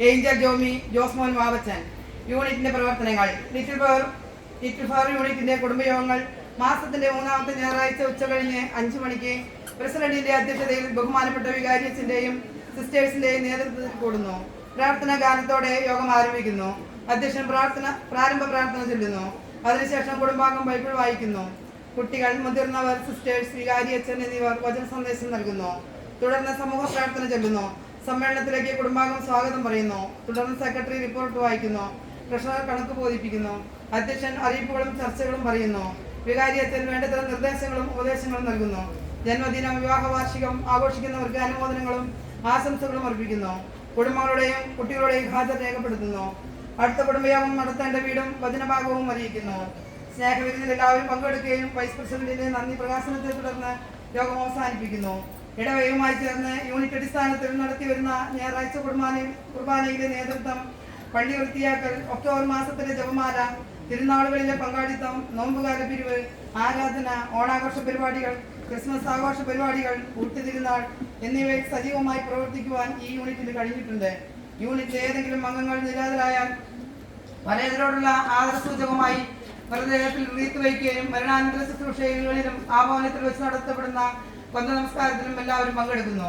Angel Jomy, Josmon Vavachan. യൂണിറ്റിന്റെ പ്രവർത്തനങ്ങൾ. Little ഫവർ യൂണിറ്റിന്റെ കുടുംബയോഗങ്ങൾ മാസത്തിന്റെ 3ാമത്തെ ഞായറാഴ്ച ഉച്ചകഴിഞ്ഞ് 5 മണിക്ക് പ്രസിഡന്റിന്റെ അധ്യക്ഷതയിൽ ബഹുമാനപ്പെട്ട വികാരിയച്ഛന്റെയും സിസ്റ്റേഴ്സിന്റെയും നേതൃത്വത്തിൽ കൂടുന്നു. പ്രാർത്ഥനാ ഗാനത്തോടെ യോഗം ആരംഭിക്കുന്നു. അധ്യക്ഷൻ പ്രാരംഭ പ്രാർത്ഥന ചൊല്ലുന്നു. അതിനുശേഷം കുടുംബാംഗം ബൈബിൾ വായിക്കുന്നു. കുട്ടികൾ, മുതിർന്നവർ, സിസ്റ്റേഴ്സ്, വികാരിയച്ഛൻ എന്നിവർ വചന സന്ദേശം നൽകുന്നു. തുടർന്ന് സമൂഹ പ്രാർത്ഥന ചൊല്ലുന്നു. സമ്മേളനത്തിലേക്ക് കുടുംബാംഗം സ്വാഗതം പറയുന്നു. തുടർന്ന് സെക്രട്ടറി റിപ്പോർട്ട് വായിക്കുന്നു. ട്രഷറർ കണക്ക് ബോധിപ്പിക്കുന്നു. അധ്യക്ഷൻ അറിയിപ്പുകളും ചർച്ചകളും പറയുന്നു. വികാരിയച്ഛൻ വേണ്ടത്ര നിർദ്ദേശങ്ങളും ഉപദേശങ്ങളും നൽകുന്നു. ജന്മദിനം, വിവാഹ വാർഷികം ആഘോഷിക്കുന്നവർക്ക് അനുമോദനങ്ങളും ആശംസകളും അർപ്പിക്കുന്നു. കുടുംബങ്ങളുടെയും കുട്ടികളുടെയും ഹാജർ രേഖപ്പെടുത്തുന്നു. അടുത്ത കുടുംബയോഗം നടത്തേണ്ട വീടും വചനഭാഗവും അറിയിക്കുന്നു. സ്നേഹവിരുന്നിൽ എല്ലാവരും പങ്കെടുക്കുകയും വൈസ് പ്രസിഡന്റിന്റെ നന്ദി പ്രകാശനത്തെ തുടർന്ന് യോഗം അവസാനിപ്പിക്കുന്നു. ഇടവകയുമായി ചേർന്ന് യൂണിറ്റ് അടിസ്ഥാനത്തിൽ നടത്തിവരുന്ന ഞായറാഴ്ച കുർബാനയിലെ നേതൃത്വം, പള്ളി വൃത്തിയാക്കൽ, ഒക്ടോബർ മാസത്തിലെ ജപമാല, തിരുനാളുകളിലെ പങ്കാളിത്തം, നോമ്പുകാല പിരിവ്, ആരാധന, ഓണാഘോഷ പരിപാടികൾ, ക്രിസ്മസ് ആഘോഷ പരിപാടികൾ, ഊട്ടുതിരുനാൾ എന്നിവയിൽ സജീവമായി പ്രവർത്തിക്കുവാൻ ഈ യൂണിറ്റിന് കഴിഞ്ഞിട്ടുണ്ട്. യൂണിറ്റിലെ ഏതെങ്കിലും അംഗങ്ങൾ നിരാതരായാൽ പലതരോടുള്ള ആദരസൂചകമായി മൃതദേഹത്തിൽ റീത്ത് വയ്ക്കുകയും മരണാനന്തര ശുശ്രൂഷകളിലും ആ ഭവനത്തിൽ വെച്ച് നടത്തപ്പെടുന്ന കൊന്ത നമസ്കാരത്തിലും എല്ലാവരും പങ്കെടുക്കുന്നു.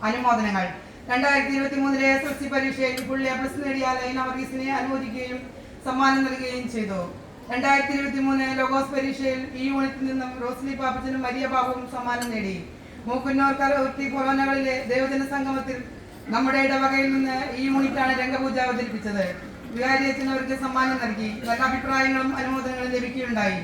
അനുമോദനങ്ങൾ. 2023 SSLC പരീക്ഷയിൽ ഫുൾ A+ നേടിയ ലൈന വർഗീസിനെ അനുമോദിക്കുകയും സമ്മാനം നൽകുകയും ചെയ്തു. 2023 ലോഗോസ് പരീക്ഷയിൽ ഈ യൂണിറ്റിൽ നിന്നും റോസ്ലി പാപ്പച്ചനും മരിയ ബാബുവും സമ്മാനം നേടി. മൂക്കുന്നൂർ കരൂർത്തി കൊറോനകളിലെ ദേവജന സംഗമത്തിൽ നമ്മുടെ ഇടവകയിൽ നിന്ന് ഈ യൂണിറ്റാണ് രംഗപൂജ അവതരിപ്പിച്ചത്. വികാരിയച്ഛനവർക്ക് സമ്മാനം നൽകി. നല്ല അഭിപ്രായങ്ങളും അനുമോദനങ്ങളും ലഭിക്കുകയുണ്ടായി.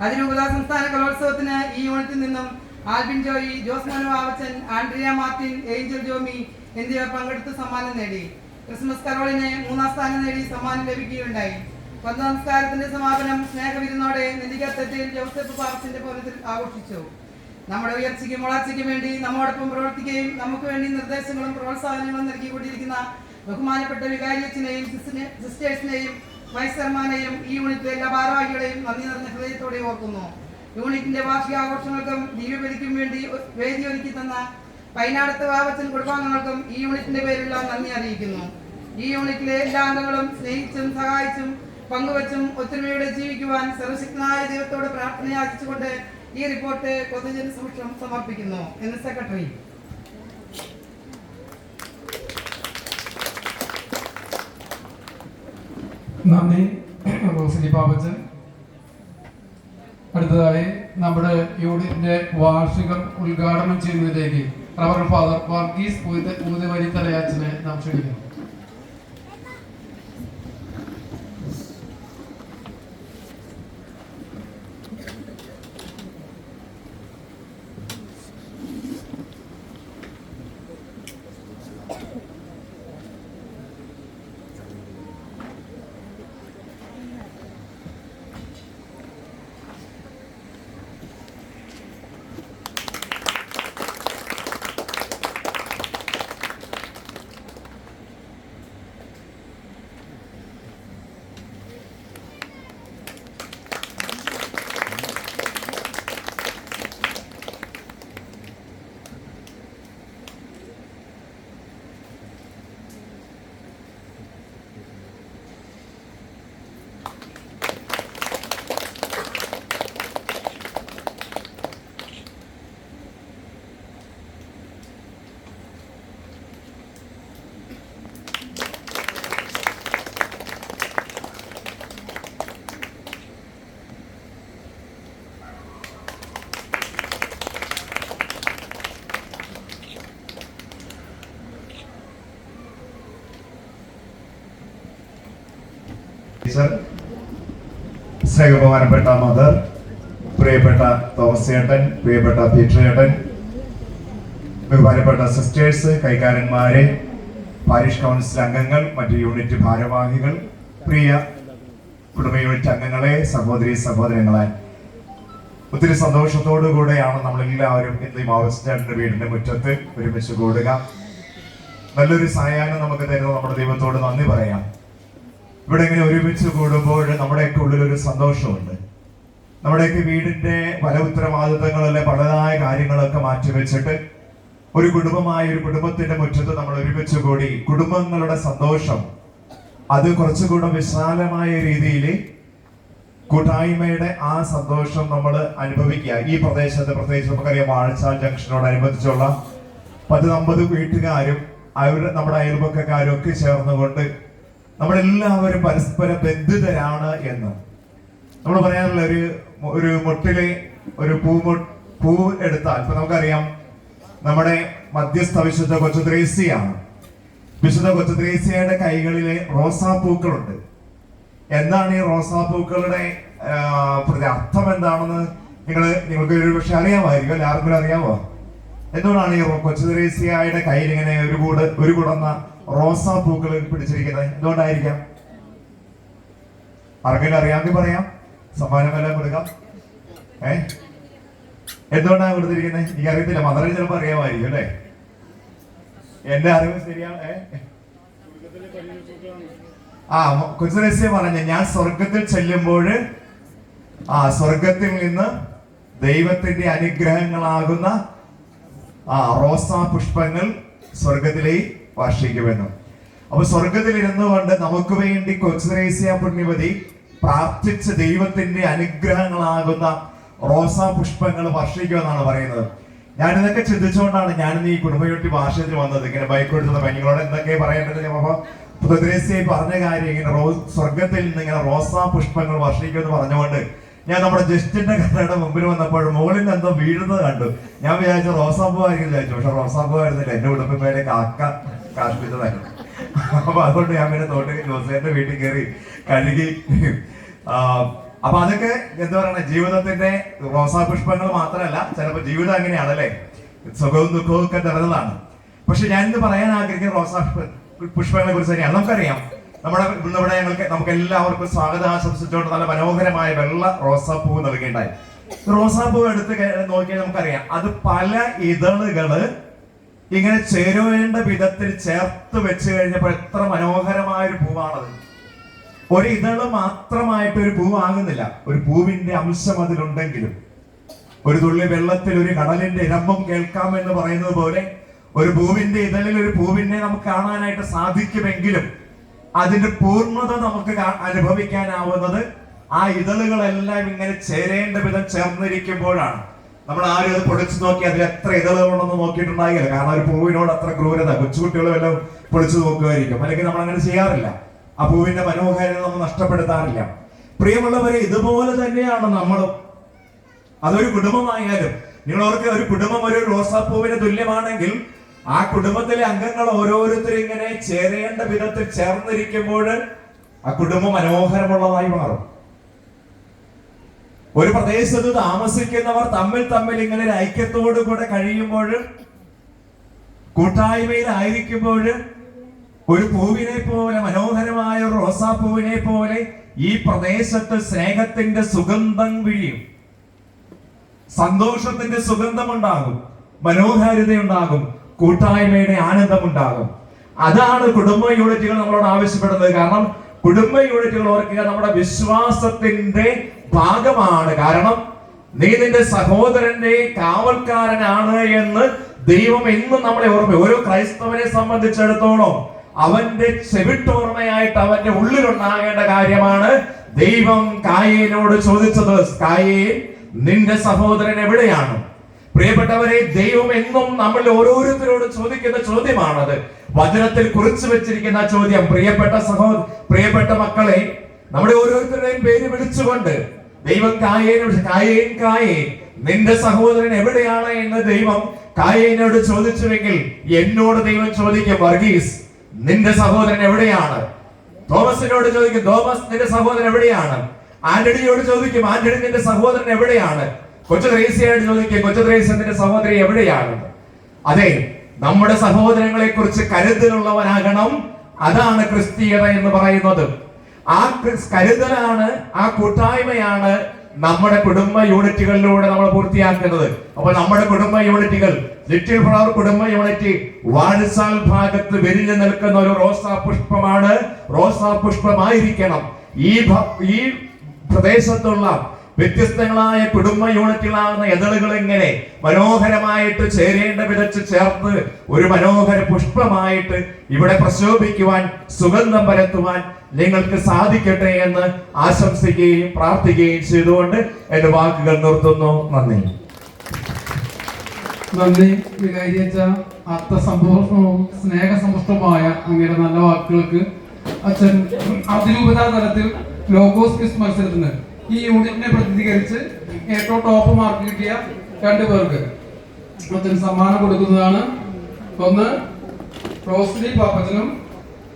അതിരൂപത സംസ്ഥാന കലോത്സവത്തിന് ഈ യൂണിറ്റിൽ നിന്നും ആൽബിൻ ജോയി, ജോസ്മോൻ വാവച്ചൻ, ആൻഡ്രിയ മാർട്ടിൻ, ഏഞ്ചൽ ജോമി എന്നിവർ പങ്കെടുത്ത് സമ്മാനം നേടി. ക്രിസ്മസ് കരോളിന് 3ാം സ്ഥാനം നേടി സമ്മാനം ലഭിക്കുകയുണ്ടായി. കൊന്ത നമസ്കാരത്തിന്റെ സമാപനം സ്നേഹവിരുന്നോടെ നെല്ലിക്കത്തെറ്റിൽ ജോസഫ് പാപ്പച്ചന്റെ ഭവനത്തിൽ ആഘോഷിച്ചു. നമ്മുടെ ഉയർച്ചയ്ക്കും വളർച്ചയ്ക്കും വേണ്ടി നമ്മോടൊപ്പം പ്രവർത്തിക്കുകയും നമുക്ക് വേണ്ടി നിർദ്ദേശങ്ങളും പ്രോത്സാഹനങ്ങളും നൽകിക്കൊണ്ടിരിക്കുന്ന ബഹുമാനപ്പെട്ട വികാരിയച്ഛനെയും സിസ്റ്റേഴ്സിനെയും വൈസ് ചെയർമാനെയും ഈ യൂണിറ്റിലെ എല്ലാ ഭാരവാഹികളെയും നന്ദി നിറഞ്ഞ ഹൃദയത്തോടെ ഓർക്കുന്നു. യൂണിറ്റിന്റെ വാർഷികാഘോഷങ്ങൾക്കും ദീപബലിക്കും വേണ്ടി വേദി ഒരുക്കി തന്ന പൈനാടത്ത് വാവച്ചൻ കുടുംബാംഗങ്ങൾക്കും ഈ യൂണിറ്റിന്റെ പേരിലുള്ള നന്ദി അറിയിക്കുന്നു. ഈ യൂണിറ്റിലെ എല്ലാ അംഗങ്ങളും സ്നേഹിച്ചും സഹായിച്ചും പങ്കുവച്ചും ഒത്തൊരുമയോടെ ജീവിക്കുവാൻ സർവശക്തനായ ദൈവത്തോട് പ്രാർത്ഥന യാചിച്ചുകൊണ്ട് ഈ റിപ്പോർട്ട് പൊതുജന സമക്ഷം സമർപ്പിക്കുന്നു എന്ന് സെക്രട്ടറി. നന്ദി റോസ്ലി പാപ്പച്ചൻ. അടുത്തതായി നമ്മുടെ യൂണിറ്റിന്റെ വാർഷികം ഉദ്ഘാടനം ചെയ്യുന്നതിലേക്ക് റവറൻഡ് ഫാദർ വർഗീസ് ഊതുവരി തലയാച്ചനെ നാം ക്ഷണിക്കുന്നു. സ്നേഹബഹുമാനപ്പെട്ട മദർ, പ്രിയപ്പെട്ട തോമസ് ചേട്ടൻ, പ്രിയപ്പെട്ട പീറ്റർ ചേട്ടൻ, ബഹുമാനപ്പെട്ട സിസ്റ്റേഴ്സ്, കൈക്കാരന്മാരെ, പാരിഷ് കൗൺസിൽ അംഗങ്ങൾ, മറ്റ് യൂണിറ്റ് ഭാരവാഹികൾ, പ്രിയ കുടുംബ യൂണിറ്റ് അംഗങ്ങളെ, സഹോദരി സഹോദരങ്ങളെ, ഒത്തിരി സന്തോഷത്തോടു കൂടെയാണ് നമ്മളെല്ലാവരും ഇന്ന് ഈ മാവോയിസ്റ്റുകാരുടെ വീടിന്റെ മുറ്റത്ത് ഒരുമിച്ച് കൂടുക. നല്ലൊരു സായാഹ്നം നമുക്ക് തരുന്ന നമ്മുടെ ദൈവത്തോട് നന്ദി പറയാം. ഇവിടെ ഇങ്ങനെ ഒരുമിച്ച് കൂടുമ്പോൾ നമ്മുടെയൊക്കെ ഉള്ളിലൊരു സന്തോഷമുണ്ട്. നമ്മുടെയൊക്കെ വീടിന്റെ പല ഉത്തരവാദിത്തങ്ങളല്ലേ പലതായ കാര്യങ്ങളൊക്കെ മാറ്റിവെച്ചിട്ട് ഒരു കുടുംബമായ ഒരു കുടുംബത്തിന്റെ മുറ്റത്ത് നമ്മൾ ഒരുമിച്ച് കൂടി കുടുംബങ്ങളുടെ സന്തോഷം അത് കുറച്ചുകൂടെ വിശാലമായ രീതിയിൽ കൂട്ടായ്മയുടെ ആ സന്തോഷം നമ്മൾ അനുഭവിക്കുക. ഈ പ്രദേശത്ത് പ്രത്യേകിച്ച് നമുക്കറിയാം, വാഴച്ചാൽ ജംഗ്ഷനോടനുബന്ധിച്ചുള്ള 10-50 വീട്ടുകാരും നമ്മുടെ അയൽപക്കക്കാരും ഒക്കെ ചേർന്നുകൊണ്ട് നമ്മളെല്ലാവരും പരസ്പര ബന്ധിതരാണ് എന്ന് നമ്മൾ പറയാനുള്ള ഒരു മുട്ടിലെ ഒരു പൂ എടുത്താൽ ഇപ്പൊ നമുക്കറിയാം, നമ്മുടെ മധ്യസ്ഥ വിശുദ്ധ കൊച്ചുത്രേസ്യയാണ്. വിശുദ്ധ കൊച്ചുത്രേസ്യയുടെ കൈകളിലെ റോസാപ്പൂക്കളുണ്ട്. എന്താണ് ഈ റോസാപ്പൂക്കളുടെ അർത്ഥം എന്താണെന്ന് നിങ്ങൾക്ക് ഒരു പക്ഷെ അറിയാമായിരിക്കും, അല്ലെ? ആർക്കും അറിയാമോ? എന്തുകൊണ്ടാണ് ഈ കൊച്ചുത്രേസ്യയുടെ കയ്യിൽ ഇങ്ങനെ ഒരു കുടന്ന റോസാപ്പൂക്കൾ പിടിച്ചിരിക്കുന്നത്? എന്തുകൊണ്ടായിരിക്കാം? ആർക്കെങ്കിലും അറിയാമെങ്കിൽ പറയാം, സമ്മാനമെല്ലാം കൊടുക്കാം. എന്തുകൊണ്ടാണ് കൊടുത്തിരിക്കുന്നത്? എനിക്ക് അറിയത്തില്ല, മദറിന് ചിലപ്പോൾ അറിയാമായിരിക്കും, അല്ലേ? എന്റെ അറിവ് ശരിയാണ്. കൊച്ചുരഹസ്യം പറഞ്ഞ, ഞാൻ സ്വർഗത്തിൽ ചെല്ലുമ്പോൾ സ്വർഗത്തിൽ നിന്ന് ദൈവത്തിന്റെ അനുഗ്രഹങ്ങളാകുന്ന റോസാ പുഷ്പങ്ങൾ സ്വർഗത്തിലേക്ക് വർഷിക്കുമെന്നും. അപ്പൊ സ്വർഗത്തിൽ ഇരുന്നു കൊണ്ട് നമുക്ക് വേണ്ടി കൊച്ചുരഹസ്യ പുണ്യവതി പ്രാർത്ഥിച്ച് ദൈവത്തിന്റെ അനുഗ്രഹങ്ങളാകുന്ന റോസാ പുഷ്പങ്ങൾ വർഷിക്കുമെന്നാണ് പറയുന്നത്. ഞാനിതൊക്കെ ചിന്തിച്ചുകൊണ്ടാണ് ഞാനിന്ന് ഈ കുടുംബയൂണിറ്റ് ഭാഷയിൽ വന്നത്. ഇങ്ങനെ ബൈക്ക് കൊടുത്തത് നിങ്ങളോട് എന്തൊക്കെ പറയേണ്ടത്? പുത്രേസ്യയെ പറഞ്ഞ കാര്യം ഇങ്ങനെ സ്വർഗത്തിൽ നിന്ന് ഇങ്ങനെ റോസാ പുഷ്പങ്ങൾ വർഷിക്കുമെന്ന് പറഞ്ഞുകൊണ്ട് ഞാൻ നമ്മുടെ ജസ്റ്റിന്റെ കടയുടെ മുമ്പിൽ വന്നപ്പോൾ മുകളിൽ എന്തോ വീഴുന്നത് കണ്ടു. ഞാൻ വിചാരിച്ചു റോസാപ്പൂ ആയിരിക്കും വിചാരിച്ചു. പക്ഷെ റോസാപ്പൂ ആയിരുന്നില്ല, എന്റെ ഉടുപ്പിന്മേലെ കാക്ക കാഷ്പിച്ചതായിരുന്നു. അപ്പൊ അതുകൊണ്ട് ഞാൻ പിന്നെ തോട്ടേക്ക് ജോസേന്റെ വീട്ടിൽ കയറി കഴുകി. അപ്പൊ അതൊക്കെ എന്താ പറയണ, ജീവിതത്തിന്റെ റോസാ പുഷ്പങ്ങൾ മാത്രമല്ല, ചിലപ്പോ ജീവിതം അങ്ങനെയാണല്ലേ, സുഖവും ദുഃഖവും ഒക്കെ നിറഞ്ഞതാണ്. പക്ഷെ ഞാൻ ഇന്ന് പറയാൻ ആഗ്രഹിക്കുന്ന റോസാ പുഷ്പങ്ങളെ കുറിച്ച് തന്നെയാണ്. നമുക്കറിയാം, ഇവിടെ നമുക്ക് എല്ലാവർക്കും സ്വാഗതം ആശംസിച്ചുകൊണ്ട് നല്ല മനോഹരമായ വെള്ള റോസാപ്പൂ നൽകേണ്ടായി. റോസാപ്പൂ എടുത്ത് നോക്കിയാൽ നമുക്കറിയാം, അത് പല ഇതളുകള് ഇങ്ങനെ ചേരുവേണ്ട വിധത്തിൽ ചേർത്ത് വെച്ച് കഴിഞ്ഞപ്പോൾ എത്ര മനോഹരമായ ഒരു പൂവാണത്. ഒരു ഇതള് മാത്രമായിട്ട് ഒരു പൂവാകുന്നില്ല, ഒരു പൂവിന്റെ അംശം അതിലുണ്ടെങ്കിലും. ഒരു തുള്ളി വെള്ളത്തിൽ ഒരു കടലിന്റെ ഇരമ്പം കേൾക്കാം എന്ന് പറയുന്നത് പോലെ ഒരു പൂവിന്റെ ഇതളിൽ ഒരു പൂവിനെ നമുക്ക് കാണാനായിട്ട് സാധിക്കുമെങ്കിലും അതിന്റെ പൂർണ്ണത നമുക്ക് അനുഭവിക്കാനാവുന്നത് ആ ഇതളുകളെല്ലാം ഇങ്ങനെ ചേരേണ്ട വിധം ചേർന്നിരിക്കുമ്പോഴാണ്. നമ്മൾ ആരും അത് പൊടിച്ചു നോക്കി അതിൽ എത്ര ഇതളുകളുണ്ടെന്ന് നോക്കിയിട്ടുണ്ടാകില്ല. കാരണം ഒരു പൂവിനോട് അത്ര ക്രൂരത കൊച്ചുകുട്ടികൾ വല്ലതും പൊടിച്ചു നോക്കുമായിരിക്കും, അല്ലെങ്കിൽ നമ്മൾ അങ്ങനെ ചെയ്യാറില്ല. ആ പൂവിന്റെ മനോഹാരിത നമ്മൾ നഷ്ടപ്പെടുത്താറില്ല. പ്രിയമുള്ളവരെ, ഇതുപോലെ തന്നെയാണ് നമ്മളും. അതൊരു കുടുംബമായാലും നിങ്ങളവർക്ക് ഒരു കുടുംബം ഒരു റോസാപ്പൂവിന് തുല്യമാണെങ്കിൽ ആ കുടുംബത്തിലെ അംഗങ്ങൾ ഓരോരുത്തരും ഇങ്ങനെ ചേരേണ്ട വിധത്തിൽ ചേർന്നിരിക്കുമ്പോൾ ആ കുടുംബം മനോഹരമുള്ളതായി മാറും. ഒരു പ്രദേശത്ത് താമസിക്കുന്നവർ തമ്മിൽ ഇങ്ങനെ ഒരു ഐക്യത്തോടു കൂടെ കഴിയുമ്പോൾ, കൂട്ടായ്മയിലായിരിക്കുമ്പോൾ, ഒരു പൂവിനെ പോലെ, മനോഹരമായ ഒരു റോസാപ്പൂവിനെ പോലെ ഈ പ്രദേശത്ത് സ്നേഹത്തിന്റെ സുഗന്ധം വിഴിയും, സന്തോഷത്തിന്റെ സുഗന്ധമുണ്ടാകും, മനോഹാരിതയുണ്ടാകും, കൂട്ടായ്മയുടെ ആനന്ദമുണ്ടാകും. അതാണ് കുടുംബ യൂണിറ്റുകൾ നമ്മളോട് ആവശ്യപ്പെടുന്നത്. കാരണം കുടുംബ യൂണിറ്റുകൾ ഓർക്കുക, നമ്മുടെ വിശ്വാസത്തിന്റെ ഭാഗമാണ്. കാരണം നീ നിന്റെ സഹോദരന്റെ കാവൽക്കാരനാണ് എന്ന് ദൈവം എന്നും നമ്മളെ ഓർമ്മ. ഓരോ ക്രൈസ്തവനെ സംബന്ധിച്ചിടത്തോളം അവന്റെ ചെവിട്ടോർമ്മയായിട്ട് അവന്റെ ഉള്ളിലുണ്ടാകേണ്ട കാര്യമാണ്. ദൈവം കായേനോട് ചോദിച്ചത്, കായേൻ നിന്റെ സഹോദരൻ എവിടെയാണ്? പ്രിയപ്പെട്ടവരെ, ദൈവം എന്നും നമ്മൾ ഓരോരുത്തരോട് ചോദിക്കുന്ന ചോദ്യമാണത്. വചനത്തിൽ കുറിച്ചു വെച്ചിരിക്കുന്ന ചോദ്യം. പ്രിയപ്പെട്ട മക്കളെ, നമ്മുടെ ഓരോരുത്തരുടെയും പേര് വിളിച്ചുകൊണ്ട് ദൈവം കായേനോട്, കായേൻ നിന്റെ സഹോദരൻ എവിടെയാണ് എന്ന് ദൈവം കായേനോട് ചോദിച്ചുവെങ്കിൽ എന്നോട് ദൈവം ചോദിക്കും, വർഗീസ് നിന്റെ സഹോദരൻ എവിടെയാണ്? തോമസിനോട് ചോദിക്കും, തോമസ് നിന്റെ സഹോദരൻ എവിടെയാണ്? ആന്റണിയോട് ചോദിക്കും, ആന്റണി നിന്റെ സഹോദരൻ എവിടെയാണ്? കൊച്ചുത്രേസ്യയോട് ചോദിക്കും, കൊച്ചുത്രേസ്യ നിന്റെ സഹോദരി എവിടെയാണ്? അതെ, നമ്മുടെ സഹോദരങ്ങളെ കുറിച്ച് കരുതലുള്ളവനാകണം. അതാണ് ക്രിസ്തീയത എന്ന് പറയുന്നത്. ആ കരുതലാണ്, ആ കൂട്ടായ്മയാണ് നമ്മുടെ കുടുംബ യൂണിറ്റുകളിലൂടെ നമ്മൾ പൂർത്തിയാക്കുന്നത്. അപ്പൊ നമ്മുടെ കുടുംബ യൂണിറ്റുകൾ, ലിറ്റിൽ ഫ്ലവർ കുടുംബ യൂണിറ്റ് വാഴച്ചാൽ ഭാഗത്ത് വിരിഞ്ഞു നിൽക്കുന്ന ഒരു റോസാ പുഷ്പമാണ്. റോസാ പുഷ്പമായിരിക്കണം ഈ പ്രദേശത്തുള്ള വ്യത്യസ്തങ്ങളായ കുടുംബ യൂണിറ്റുകളാകുന്ന എതളുകൾ എങ്ങനെ മനോഹരമായിട്ട് ചേരേണ്ട വിധച്ച് ചേർത്ത് ഒരു മനോഹര പുഷ്പമായിട്ട് ഇവിടെ പ്രശോഭിക്കുവാൻ, സുഗന്ധം പരത്തുവാൻ നിങ്ങൾക്ക് സാധിക്കട്ടെ എന്ന് ആശംസിക്കുകയും പ്രാർത്ഥിക്കുകയും ചെയ്തുകൊണ്ട് എന്റെ വാക്കുകൾ നിർത്തുന്നു. നന്ദി. നന്ദി വികാരിയച്ച. അർത്ഥസമ്പൂർണവും സ്നേഹസമ്പുഷ്ടമായ അങ്ങയുടെ നല്ല വാക്കുകൾക്ക് അച്ഛൻ അതിരൂപതാ തലത്തിൽ ലോഗോസ് ക്വിസ് മത്സരത്തിന് ഈ യൂണിറ്റിനെ പ്രതിനിധീകരിച്ച് ഏറ്റവും ടോപ്പ് മാർക്ക് കിട്ടിയ 2 പേർക്ക് അച്ഛൻ സമ്മാനം കൊടുക്കുന്നതാണ്. ഒന്ന് റോസ്ലി പാപ്പച്ചനും